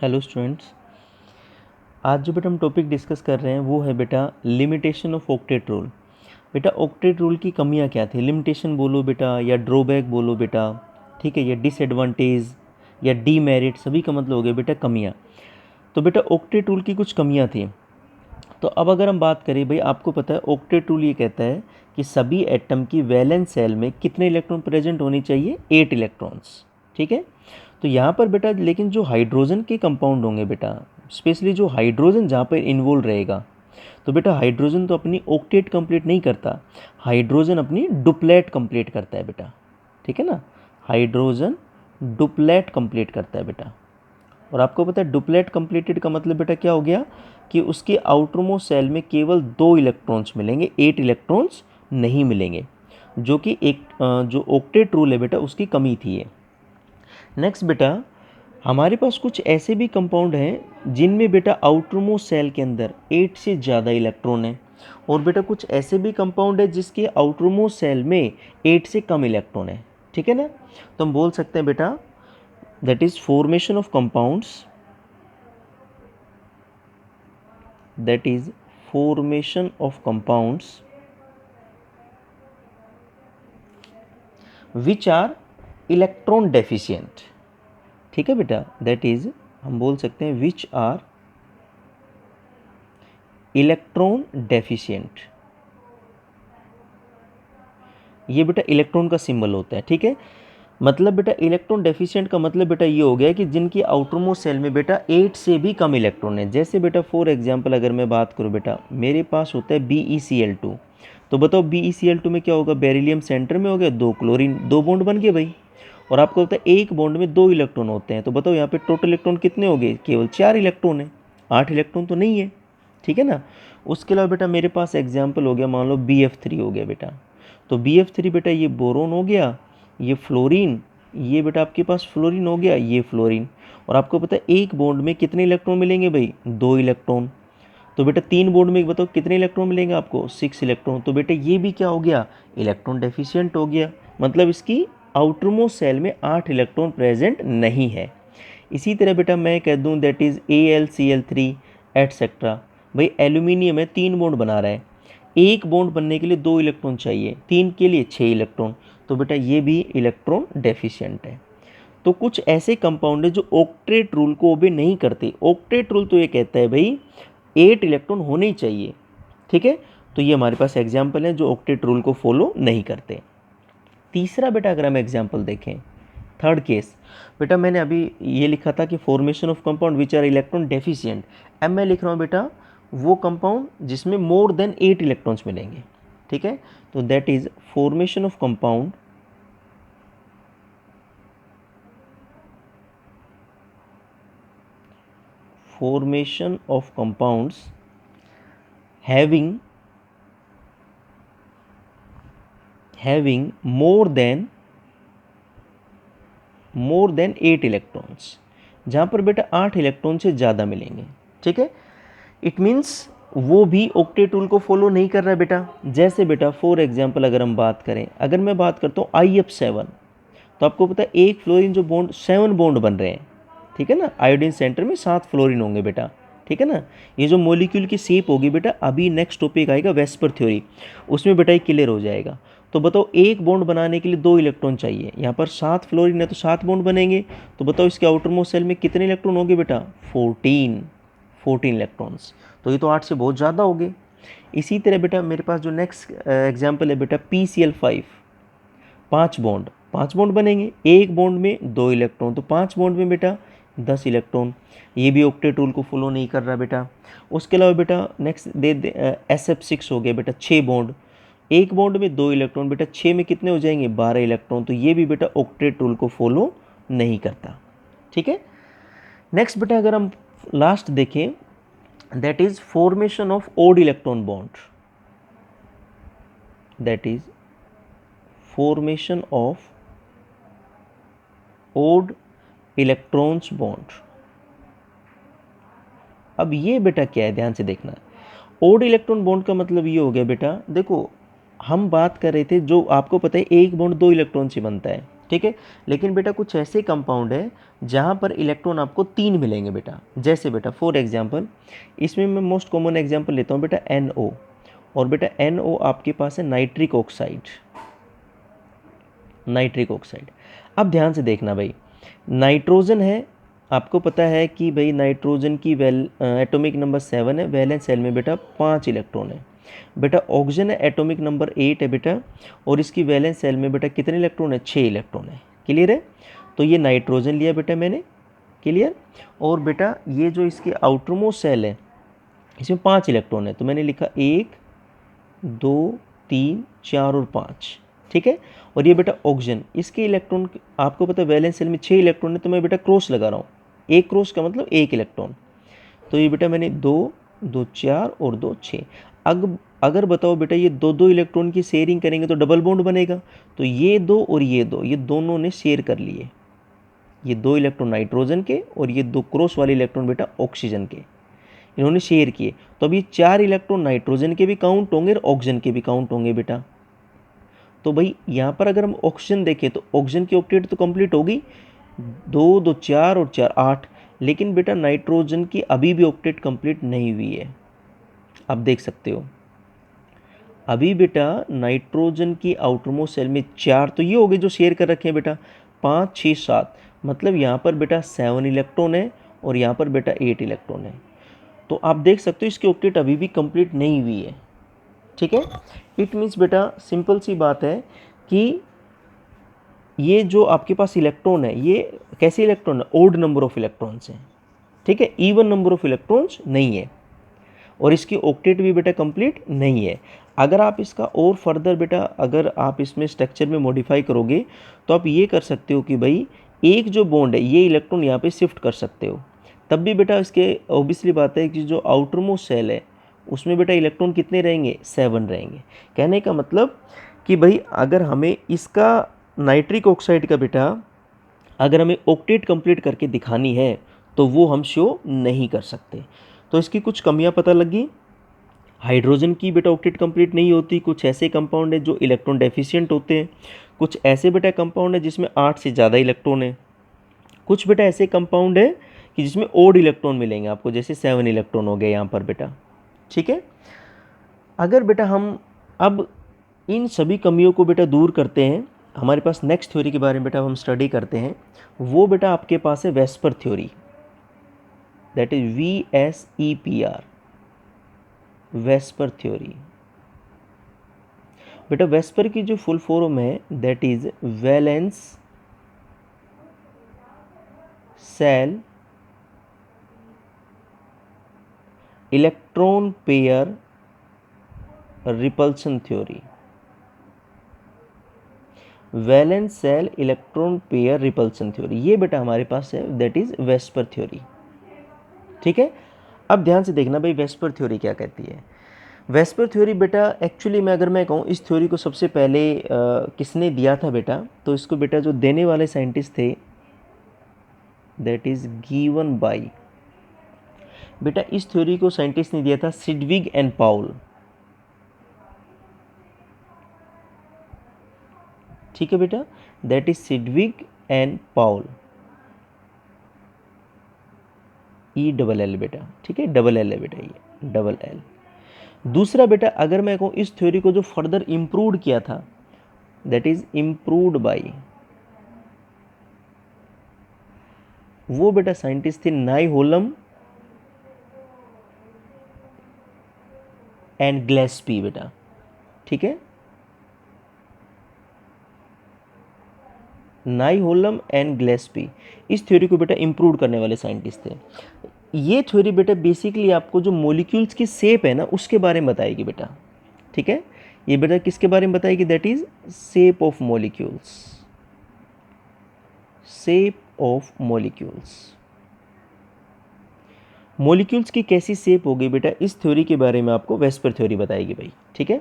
Hello students, आज जो बेटा हम टॉपिक डिस्कस कर रहे हैं वो है बेटा लिमिटेशन ऑफ ऑक्टेट रूल। बेटा ऑक्टेट रूल की कमियां क्या थी, लिमिटेशन बोलो बेटा या ड्रॉबैक बोलो बेटा, ठीक है, या डिसएडवांटेज या डीमेरिट, सभी का मतलब हो गया बेटा कमियां। तो बेटा ऑक्टेट रूल की कुछ कमियां थी। तो अब अगर हम बात करें, भाई आपको पता है ऑक्टेट रूल ये कहता है कि सभी एटम की वैलेंस सेल में कितने इलेक्ट्रॉन प्रेजेंट होने चाहिए, 8 इलेक्ट्रॉन्स, ठीक है। तो यहाँ पर बेटा लेकिन जो हाइड्रोजन के कंपाउंड होंगे बेटा, स्पेशली जो हाइड्रोजन जहाँ पर इन्वॉल्व रहेगा, तो बेटा हाइड्रोजन तो अपनी ऑक्टेट कंप्लीट नहीं करता, हाइड्रोजन अपनी डुप्लेट कंप्लीट करता है बेटा, ठीक है ना। हाइड्रोजन डुप्लेट कंप्लीट करता है बेटा। और आपको पता है डुप्लेट कंप्लीटेड का मतलब बेटा क्या हो गया कि उसके आउटरमोस्ट सेल में केवल 2 इलेक्ट्रॉन्स मिलेंगे, 8 इलेक्ट्रॉन्स नहीं मिलेंगे, जो कि एक जो ऑक्टेट रूल है बेटा उसकी कमी थी ये। नेक्स्ट बेटा हमारे पास कुछ ऐसे भी कंपाउंड हैं जिनमें बेटा आउटरमोस्ट सेल के अंदर 8 से ज़्यादा इलेक्ट्रॉन है, और बेटा कुछ ऐसे भी कंपाउंड है जिसके आउटरमोस्ट सेल में 8 से कम इलेक्ट्रॉन है, ठीक है ना। तो हम बोल सकते हैं बेटा that is formation of compounds, that is formation of compounds which are electron deficient, ठीक है बेटा, that is हम बोल सकते हैं which are electron deficient। ये बेटा इलेक्ट्रॉन का सिंबल होता है, ठीक है। मतलब बेटा इलेक्ट्रॉन डेफिशिएंट का मतलब बेटा ये हो गया कि जिनकी आउटरमोस्ट सेल में बेटा 8 से भी कम इलेक्ट्रॉन है। जैसे बेटा फॉर एग्जांपल अगर मैं बात करूँ बेटा, मेरे पास होता है BeCl2, तो बताओ BeCl2 में क्या होगा, बेरिलियम सेंटर में हो गया, 2 क्लोरीन, 2 बॉन्ड बन गए भाई। और आपको पता है एक बॉन्ड में 2 इलेक्ट्रॉन होते हैं, तो बताओ यहाँ पे टोटल इलेक्ट्रॉन कितने हो गए, केवल 4 इलेक्ट्रॉन है, 8 इलेक्ट्रॉन तो नहीं है, ठीक है ना। उसके अलावा बेटा मेरे पास एग्जाम्पल हो गया, मान लो BF3 हो गया बेटा, तो BF3 बेटा ये बोरोन हो गया, ये फ्लोरीन, ये बेटा आपके पास फ्लोरीन हो गया, ये फ्लोरीन। और आपको पता है एक बॉन्ड में कितने इलेक्ट्रॉन मिलेंगे भाई, 2 इलेक्ट्रॉन। तो बेटा 3 बॉन्ड में बताओ कितने इलेक्ट्रॉन मिलेंगे आपको, 6 इलेक्ट्रॉन। तो बेटा ये भी क्या हो गया, इलेक्ट्रॉन डेफिशिएंट हो गया, मतलब इसकी आउटरमोस्ट सेल में 8 इलेक्ट्रॉन प्रेजेंट नहीं है। इसी तरह बेटा मैं कह दूं दैट इज़ AlCl3 एटसेट्रा। भाई एल्यूमिनियम है, 3 बॉन्ड बना रहा है, एक बॉन्ड बनने के लिए 2 इलेक्ट्रॉन चाहिए, 3 के लिए 6 इलेक्ट्रॉन, तो बेटा ये भी इलेक्ट्रॉन डेफिशिएंट है। तो कुछ ऐसे कंपाउंड है जो ऑक्टेट रूल को ओबे नहीं करते। ऑक्टेट रूल तो ये कहता है भाई 8 इलेक्ट्रॉन होने ही चाहिए, ठीक है। तो ये हमारे पास एग्जाम्पल है जो ऑक्टेट रूल को फॉलो नहीं करते। तीसरा बेटा अगर हम एग्जाम्पल देखें, थर्ड केस, बेटा मैंने अभी ये लिखा था कि formation of compound which are electron deficient. अब मैं लिख रहा हूँ बेटा वो कंपाउंड जिसमें मोर देन 8 इलेक्ट्रॉन्स मिलेंगे, ठीक है। तो that is formation of compound formation of compounds having more than 8 electrons, जहाँ पर बेटा 8 इलेक्ट्रॉन से ज़्यादा मिलेंगे, ठीक है। इट मीन्स वो भी ऑक्टेट रूल को फॉलो नहीं कर रहा है बेटा। जैसे बेटा फॉर एग्जांपल अगर हम बात करें, अगर मैं बात करता हूँ IF7, तो आपको पता है एक फ्लोरीन जो बॉन्ड 7 बॉन्ड बन रहे हैं, ठीक है ना, आयोडीन सेंटर में 7 फ्लोरीन होंगे बेटा, ठीक है ना। ये जो मॉलिक्यूल की शेप होगी बेटा, अभी नेक्स्ट टॉपिक आएगा वेस्पर थ्योरी, उसमें बेटा ये क्लियर हो जाएगा। तो बताओ एक बॉन्ड बनाने के लिए 2 इलेक्ट्रॉन चाहिए, यहाँ पर 7 फ्लोरीन है तो 7 बॉन्ड बनेंगे, तो बताओ इसके आउटरमोस्ट सेल में कितने इलेक्ट्रॉन होंगे बेटा, 14 इलेक्ट्रॉन्स। तो ये तो 8 से बहुत ज़्यादा हो गए। इसी तरह बेटा मेरे पास जो नेक्स्ट एग्जाम्पल है बेटा PCl5, 5 बॉन्ड बनेंगे, एक बॉन्ड में 2 इलेक्ट्रॉन, तो 5 बॉन्ड में बेटा 10 इलेक्ट्रॉन। ये भी ऑक्टेट रूल को फॉलो नहीं कर रहा बेटा। उसके अलावा बेटा नेक्स्ट SF6 हो गया बेटा, 6 बॉन्ड, एक बॉन्ड में 2 इलेक्ट्रॉन, बेटा 6 में कितने हो जाएंगे, 12 इलेक्ट्रॉन। तो ये भी बेटा ऑक्टेट रूल को फॉलो नहीं करता, ठीक है। नेक्स्ट बेटा अगर हम लास्ट देखें, that is formation of odd electron bond, that is formation of odd electrons bond. अब ये बेटा क्या है, ध्यान से देखना। ओड इलेक्ट्रॉन बॉन्ड का मतलब ये हो गया बेटा, देखो हम बात कर रहे थे जो आपको पता है एक बॉन्ड 2 इलेक्ट्रॉन से बनता है, ठीक है। लेकिन बेटा कुछ ऐसे कंपाउंड है जहाँ पर इलेक्ट्रॉन आपको 3 मिलेंगे बेटा। जैसे बेटा फॉर एग्जांपल इसमें मैं मोस्ट कॉमन एग्जांपल लेता हूँ बेटा NO, और बेटा NO आपके पास है नाइट्रिक ऑक्साइड, नाइट्रिक ऑक्साइड। अब ध्यान से देखना भाई, नाइट्रोजन है, आपको पता है कि भाई नाइट्रोजन की एटॉमिक नंबर 7 है, वैलेंस शेल में बेटा 5 इलेक्ट्रॉन है। बेटा ऑक्सीजन है, एटॉमिक नंबर 8 है बेटा, और इसकी वैलेंस शेल में बेटा कितने इलेक्ट्रॉन है? 6 इलेक्ट्रॉन है। क्लियर है? तो ये नाइट्रोजन लिया बेटा मैंने, क्लियर। और बेटा ये जो इसकी आउटर मोस्ट शेल है इसमें 5 इलेक्ट्रॉन है, तो मैंने लिखा 1 2 3 4 और 5, ठीक है। और ये बेटा ऑक्सीजन, इसके इलेक्ट्रॉन आपको पता है वैलेंस शेल में 6 इलेक्ट्रॉन है, तो मैं बेटा क्रॉस लगा रहा हूँ, एक क्रॉस का मतलब 1 इलेक्ट्रॉन। तो ये बेटा मैंने 2 2 4 और 2 6। अगर बताओ बेटा ये दो इलेक्ट्रॉन की शेयरिंग करेंगे तो डबल बॉन्ड बनेगा, तो ये दो और ये दो, ये दोनों ने शेयर कर लिए, ये 2 इलेक्ट्रॉन नाइट्रोजन के और ये 2 क्रॉस वाले इलेक्ट्रॉन बेटा ऑक्सीजन के, इन्होंने शेयर किए। तो अब ये 4 इलेक्ट्रॉन नाइट्रोजन के भी काउंट होंगे और ऑक्सीजन के भी काउंट होंगे बेटा। तो भाई यहाँ पर अगर हम ऑक्सीजन देखें तो ऑक्सीजन की ऑक्टेट तो कंप्लीट होगी, 2 2 4 और 4 8, लेकिन बेटा नाइट्रोजन की अभी भी ऑक्टेट कंप्लीट नहीं हुई है। आप देख सकते हो अभी बेटा नाइट्रोजन की आउटरमोस्ट सेल में 4 तो ये हो गए जो शेयर कर रखे हैं बेटा, 5 6 7, मतलब यहाँ पर बेटा 7 इलेक्ट्रॉन है और यहाँ पर बेटा 8 इलेक्ट्रॉन है। तो आप देख सकते हो इसकी ऑक्टेट अभी भी कंप्लीट नहीं हुई है, ठीक है। इट मीन्स बेटा सिंपल सी बात है कि ये जो आपके पास इलेक्ट्रॉन है ये कैसे इलेक्ट्रॉन है? ओड नंबर ऑफ इलेक्ट्रॉन्स हैं, ठीक है, इवन नंबर ऑफ इलेक्ट्रॉन्स नहीं है, और इसकी ऑक्टेट भी बेटा कंप्लीट नहीं है। अगर आप इसका और फर्दर बेटा अगर आप इसमें स्ट्रक्चर में मॉडिफाई करोगे तो आप ये कर सकते हो कि भाई एक जो बॉन्ड है ये इलेक्ट्रॉन यहाँ पे शिफ्ट कर सकते हो, तब भी बेटा इसके ऑब्वियसली बात है कि जो आउटर मोस्ट सेल है उसमें बेटा इलेक्ट्रॉन कितने रहेंगे? 7 रहेंगे। कहने का मतलब कि भाई अगर हमें इसका नाइट्रिक ऑक्साइड का बेटा अगर हमें ऑक्टेट कंप्लीट करके दिखानी है तो वो हम शो नहीं कर सकते। तो इसकी कुछ कमियां पता लगी। हाइड्रोजन की बेटा ऑक्टेट कंप्लीट नहीं होती, कुछ ऐसे कंपाउंड है जो इलेक्ट्रॉन डेफिशिएंट होते हैं, कुछ ऐसे बेटा कंपाउंड है जिसमें 8 से ज़्यादा इलेक्ट्रॉन है, कुछ बेटा ऐसे कंपाउंड है कि जिसमें ओड इलेक्ट्रॉन मिलेंगे आपको, जैसे 7 इलेक्ट्रॉन हो गए यहाँ पर बेटा, ठीक है। अगर बेटा हम अब इन सभी कमियों को बेटा दूर करते हैं, हमारे पास नेक्स्ट थ्योरी के बारे में बेटा हम स्टडी करते हैं, वो बेटा आपके पास है VSEPR theory, that is VSEPR, VSEPR theory. बेटा वेस्पर की जो फुल फॉर्म है that is valence shell electron pair repulsion theory, valence shell electron pair repulsion theory, ये बेटा हमारे पास है, दैट इज वेस्पर थ्योरी, ठीक है। अब ध्यान से देखना भाई वेस्पर थ्योरी क्या कहती है। वेस्पर थ्योरी बेटा एक्चुअली मैं अगर मैं कहूँ इस थ्योरी को सबसे पहले किसने दिया था बेटा, तो इसको बेटा जो देने वाले साइंटिस्ट थे दैट इज गिवन बाय, बेटा इस थ्योरी को साइंटिस्ट ने दिया था सिडविग एंड पाउल, ठीक है बेटा, that is Sidgwick and Paul, ELL बेटा, ठीक है, डबल एल है बेटा, ये डबल एल। दूसरा बेटा अगर मैं कहूँ इस थ्योरी को जो फर्दर इम्प्रूव्ड किया था दैट इज इम्प्रूव्ड बाय, वो बेटा साइंटिस्ट थे नाइहोलम एंड ग्लेस्पी बेटा, ठीक है, नाइहोलम एंड ग्लेस्पी इस थ्योरी को बेटा इम्प्रूव करने वाले साइंटिस्ट थे। ये थ्योरी बेटा बेसिकली आपको जो मॉलिक्यूल्स की शेप है ना उसके बारे में बताएगी बेटा, ठीक है। ये बेटा किसके बारे में बताएगी? That is shape of molecules, shape of molecules, molecules की कैसी शेप होगी बेटा इस थ्योरी के बारे में आपको वेस्पर थ्योरी बताएगी भाई, ठीक है।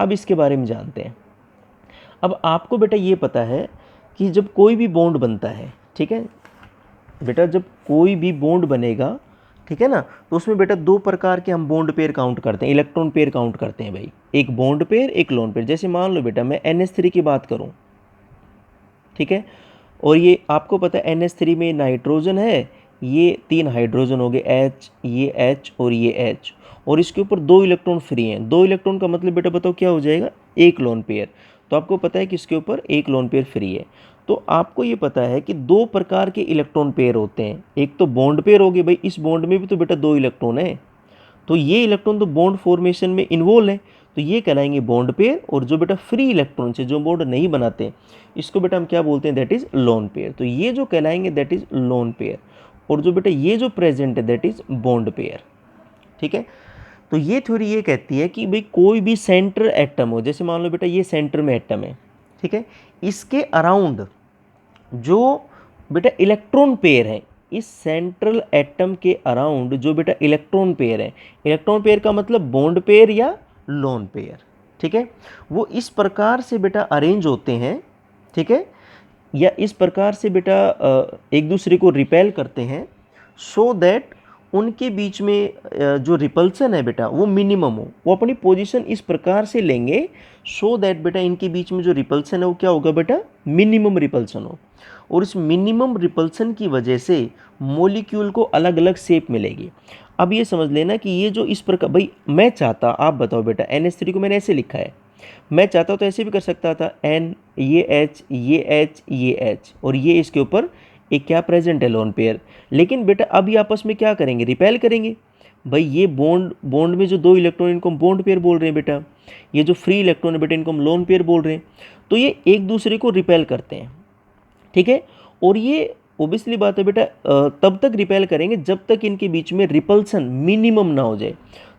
अब इसके बारे में जानते हैं। अब आपको बेटा ये पता है कि जब कोई भी बॉन्ड बनता है, ठीक है बेटा, जब कोई भी बॉन्ड बनेगा, ठीक है ना, तो उसमें बेटा 2 प्रकार के हम बॉन्ड पेयर काउंट करते हैं, इलेक्ट्रॉन पेयर काउंट करते हैं भाई, एक बॉन्ड पेयर एक लोन पेयर। जैसे मान लो बेटा मैं NH3 की बात करूं, ठीक है। और ये आपको पता है NH3 में नाइट्रोजन है, ये 3 हाइड्रोजन हो गए H, ये H और ये H, और इसके ऊपर 2 इलेक्ट्रॉन फ्री हैं। 2 इलेक्ट्रॉन का मतलब बेटा बताओ क्या हो जाएगा, एक लोन पेयर। तो आपको पता है कि इसके ऊपर एक लोन पेयर फ्री है। तो आपको ये पता है कि 2 प्रकार के इलेक्ट्रॉन पेयर होते हैं। एक तो बॉन्ड पेयर हो गए, भाई इस बॉन्ड में भी तो बेटा 2 इलेक्ट्रॉन है, तो ये इलेक्ट्रॉन तो बॉन्ड फॉर्मेशन में इन्वॉल्व है, तो ये कहलाएंगे बॉन्ड पेयर। और जो बेटा फ्री इलेक्ट्रॉन से जो बॉन्ड नहीं बनाते, इसको बेटा हम क्या बोलते हैं, दैट इज लोन पेयर। तो ये जो कहलाएंगे दैट इज लोन पेयर, और जो बेटा ये जो प्रेजेंट है दैट इज बॉन्ड पेयर। ठीक है। तो ये थ्योरी ये कहती है कि भाई कोई भी सेंटर एटम हो, जैसे मान लो बेटा ये सेंटर में एटम है, ठीक है, इसके अराउंड जो बेटा इलेक्ट्रॉन पेयर है, इस सेंट्रल एटम के अराउंड जो बेटा इलेक्ट्रॉन पेयर है, इलेक्ट्रॉन पेयर का मतलब बॉन्ड पेयर या लोन पेयर, ठीक है, वो इस प्रकार से बेटा अरेंज होते हैं, ठीक है, या इस प्रकार से बेटा एक दूसरे को रिपेल करते हैं, सो दैट उनके बीच में जो रिपल्सन है बेटा वो मिनिमम हो। वो अपनी पोजीशन इस प्रकार से लेंगे सो दैट बेटा इनके बीच में जो रिपल्सन है वो क्या होगा बेटा, मिनिमम रिपल्सन हो। और इस मिनिमम रिपल्सन की वजह से मॉलिक्यूल को अलग अलग शेप मिलेगी। अब ये समझ लेना कि ये जो इस प्रकार, भाई मैं चाहता, आप बताओ बेटा NH3 को मैंने ऐसे लिखा है, मैं चाहता तो ऐसे भी कर सकता था, N, ये H, ये H, ये H, और ये इसके ऊपर एक क्या प्रेजेंट है, लोन पेयर। लेकिन बेटा अब ये आपस में क्या करेंगे, रिपेल करेंगे। भाई ये बॉन्ड में जो 2 इलेक्ट्रॉन इनको हम बॉन्ड पेयर बोल रहे हैं बेटा, ये जो फ्री इलेक्ट्रॉन है बेटा इनको हम लोन पेयर बोल रहे हैं। तो ये एक दूसरे को रिपेल करते हैं, ठीक है। और ये ओबियसली बात है बेटा तब तक रिपेल करेंगे जब तक इनके बीच में रिपल्सन मिनिमम ना हो जाए।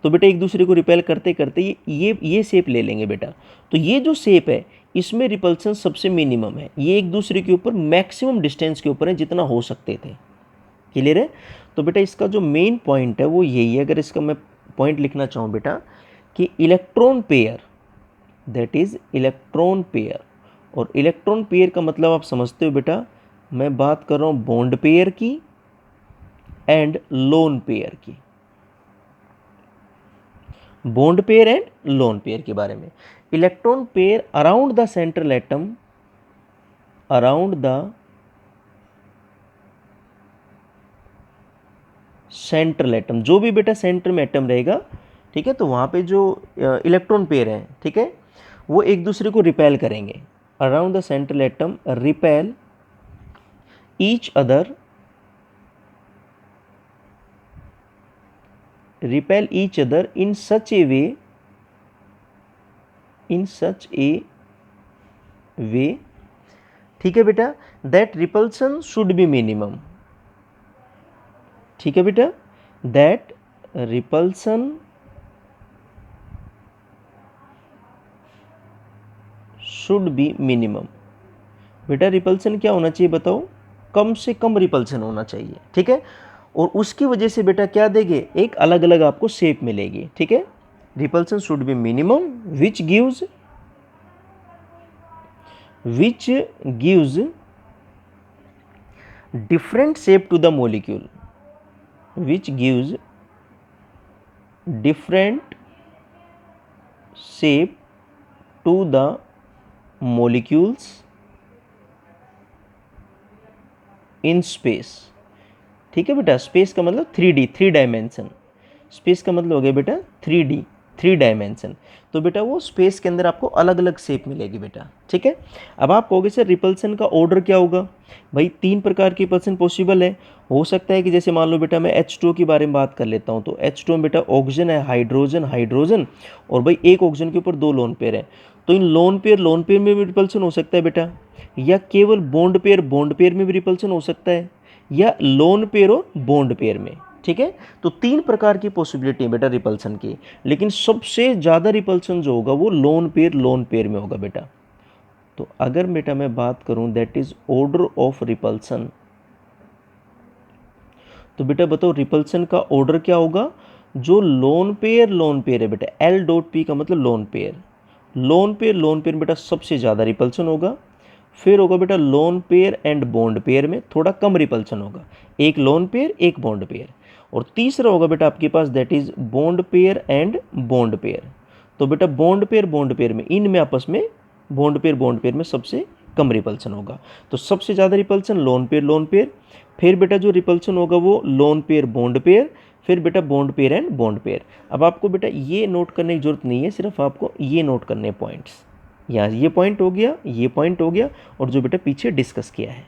तो बेटा एक दूसरे को रिपेल करते करते ये शेप ले लेंगे बेटा। तो ये जो शेप है इसमें रिपल्सन सबसे मिनिमम है, ये एक दूसरे के ऊपर मैक्सिमम डिस्टेंस के ऊपर है जितना हो सकते थे। क्लियर है। तो बेटा इसका जो मेन पॉइंट है वो यही है, अगर इसका मैं पॉइंट लिखना चाहूँ बेटा, कि electron pair, that is electron pair. और इलेक्ट्रॉन पेयर का मतलब आप समझते हो बेटा, मैं बात कर रहा हूँ बॉन्ड पेयर की एंड लोन पेयर की, bond pair and lone pair के बारे में। Electron pair around the central atom, around the central atom, जो भी बेटा सेंटर में एटम रहेगा, ठीक है, तो वहाँ पे जो इलेक्ट्रॉन पेयर है, ठीक है, वो एक दूसरे को रिपेल करेंगे। Around the central atom repel each other, repel each other in such a way, in such a way, ठीक है बेटा, that repulsion should be minimum. ठीक है बेटा, that repulsion should be minimum. बेटा रिपल्सन क्या होना चाहिए बताओ, कम से कम रिपल्सन होना चाहिए, ठीक है। और उसकी वजह से बेटा क्या देंगे, एक अलग अलग आपको शेप मिलेगी, ठीक है। Repulsion should be minimum which gives different shape to the molecule, which gives different shape to the molecules in space। ठीक है बेटा, स्पेस का मतलब 3D, 3 डायमेंशन, स्पेस का मतलब हो गया बेटा 3D, 3 डायमेंशन। तो बेटा वो स्पेस के अंदर आपको अलग अलग शेप मिलेगी बेटा, ठीक है। अब आप कहोगे सर रिपल्सन का ऑर्डर क्या होगा, भाई 3 प्रकार की रिपल्सन पॉसिबल है। हो सकता है कि जैसे मान लो बेटा मैं H2O के बारे में बात कर लेता हूँ, तो H2O में बेटा ऑक्सीजन है, हाइड्रोजन हाइड्रोजन, और भाई एक ऑक्सीजन के ऊपर 2 लोन पेयर है। तो इन लोन पेयर में भी रिपल्सन हो सकता है बेटा, या केवल बॉन्ड पेयर में भी रिपल्सन हो सकता है, या लोन पेयर और बॉन्ड पेयर में, ठीक है। तो 3 प्रकार की पॉसिबिलिटी है बेटा रिपल्सन की, लेकिन सबसे ज़्यादा रिपल्सन जो होगा वो लोन पेयर में होगा बेटा। तो अगर बेटा मैं बात करूं that is order of repulsion, तो बेटा बताओ रिपल्सन का ऑर्डर क्या होगा। जो लोन पेयर है बेटा, L.P का मतलब लोन पेयर बेटा सबसे ज़्यादा रिपल्सन होगा। फिर होगा बेटा lone pair and bond pair में थोड़ा कम रिपल्सन होगा, एक लोन पेयर एक बॉन्ड पेयर। और तीसरा होगा बेटा आपके पास that is bond pair and bond pair. तो बेटा बॉन्ड पेयर में, इनमें आपस में बॉन्ड पेयर में सबसे कम रिपल्सन होगा। तो सबसे ज़्यादा रिपल्सन लोन पेयर, फिर बेटा जो रिपल्सन होगा वो लोन पेयर बॉन्ड पेयर, फिर बेटा bond pair and bond pair. अब आपको बेटा ये नोट करने की जरूरत नहीं है, सिर्फ आपको ये नोट करने पॉइंट्स, यहाँ ये पॉइंट हो गया, ये पॉइंट हो गया, और जो बेटा पीछे डिस्कस किया है।